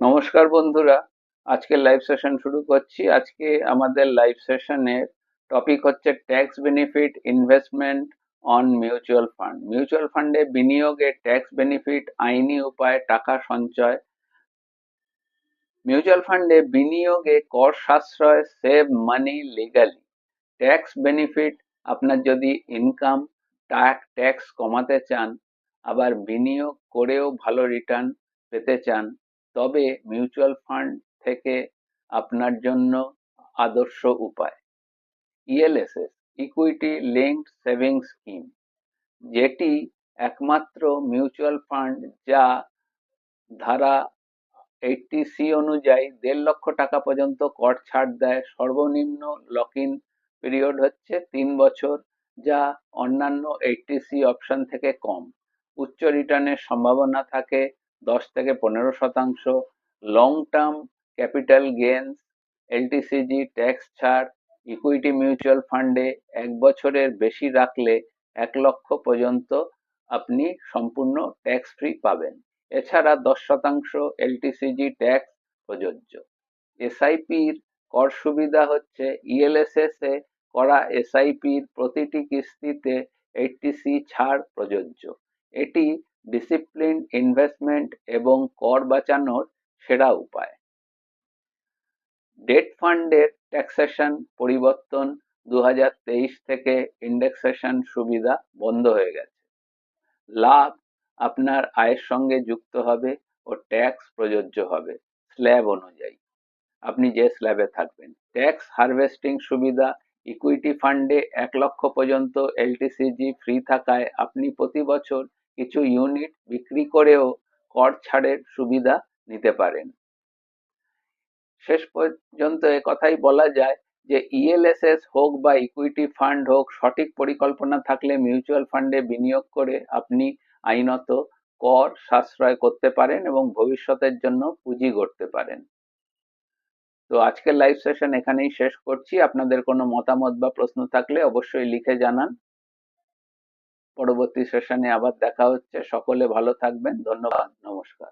নমস্কার বন্ধুরা, আজকের লাইভ সেশন শুরু করছি। আজকে আমাদের লাইভ সেশনের টপিক হচ্ছে tax benefit investment on mutual fund. Mutual ফান্ডে বিনিয়োগে ট্যাক্স বেনিফিট, আইনি উপায়, টাকা সঞ্চয়। মিউচুয়াল ফান্ডে বিনিয়োগে কর সাশ্রয়, সেভ মানি লিগালি। ট্যাক্স বেনিফিট, আপনার যদি ইনকাম ট্যাক্স কমাতে চান, আবার বিনিয়োগ করেও ভালো রিটার্ন পেতে চান, তবে মিউচুয়াল ফান্ড থেকে আপনার জন্য আদর্শ উপায়। ELSS, equity linked savings scheme, যেটি একমাত্র মিউচুয়াল ফান্ড যা ধারা 80C অনুযায়ী 1.5 লক্ষ টাকা পর্যন্ত কর ছাড় দেয়। সর্বনিম্ন লক ইন পিরিয়ড হচ্ছে 3 বছর, যা অন্যান্য 80C অপশন থেকে কম। উচ্চ রিটার্নের সম্ভাবনা থাকে 10 থেকে 15%। Long term capital gains, LTCG tax ছাড়। ইকুইটি মিউচুয়াল ফান্ডে 1 বছরের বেশি রাখলে 1 লক্ষ পর্যন্ত আপনি সম্পূর্ণ ট্যাক্স ফ্রি পাবেন। এছাড়া 10% এলটিসিজি ট্যাক্স প্রযোজ্য। এসআইপির কর সুবিধা হচ্ছে ইএলএসএস এ করা এসআইপির প্রতিটি কিস্তিতে 80C ছাড় প্রযোজ্য। এটি ডিসিপ্লিন ইনভেস্টমেন্ট এবং কর বাঁচানোর সেরা উপায়। ডেট ফান্ডের ট্যাক্সেশন পরিবর্তন 2023 থেকে ইন্ডেক্সেশন সুবিধা বন্ধ হয়ে গেছে। লাভ আপনার আয়ের সঙ্গে যুক্ত হবে ও ট্যাক্স প্রযোজ্য হবে স্ল্যাব অনুযায়ী, আপনি যে স্ল্যাবে থাকবেন। ট্যাক্স হারভেস্টিং সুবিধা, ইকুইটি ফান্ডে 1 লক্ষ পর্যন্ত এলটিসিজি ফ্রি থাকায় আপনি প্রতি বছর কিছু ইউনিট বিক্রি করেও কর ছাড়ের সুবিধা নিতে পারেন। শেষ পর্যন্ত কথাই বলা যায় যে ইএলএসএস হোক বা ইকুইটি ফান্ড হোক, সঠিক পরিকল্পনা থাকলে মিউচুয়াল ফান্ডে বিনিয়োগ করে আপনি আইনত কর সাশ্রয় করতে পারেন এবং ভবিষ্যতের জন্য পুঁজি গড়তে পারেন। তো আজকের লাইভ সেশন এখানেই শেষ করছি। আপনাদের কোনো মতামত বা প্রশ্ন থাকলে অবশ্যই লিখে জানান। পরবর্তী সেশনে আবার দেখা হচ্ছে। সকলে ভালো থাকবেন। ধন্যবাদ। নমস্কার।